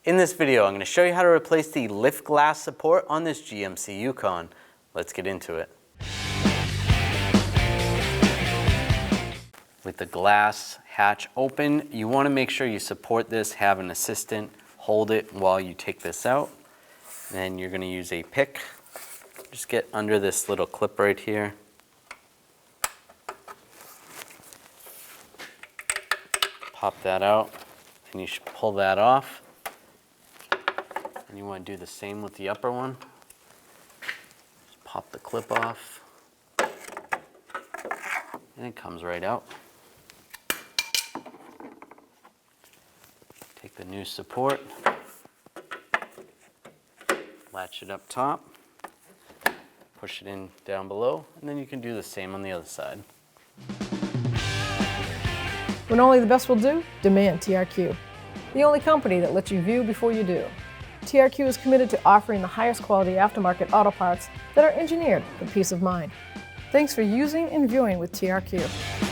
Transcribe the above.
In this video, I'm going to show you how to replace the lift glass support on this GMC Yukon. Let's get into it. With the glass hatch open, you want to make sure you support this, have an assistant hold it while you take this out. Then you're going to use a pick. Just get under this little clip right here. Pop that out, and you should pull that off. And you want to do the same with the upper one. Just pop the clip off, and it comes right out. Take the new support, latch it up top, push it in down below, and then you can do the same on the other side. When only the best will do, demand TRQ. The only company that lets you view before you do. TRQ is committed to offering the highest quality aftermarket auto parts that are engineered for peace of mind. Thanks for using and viewing with TRQ.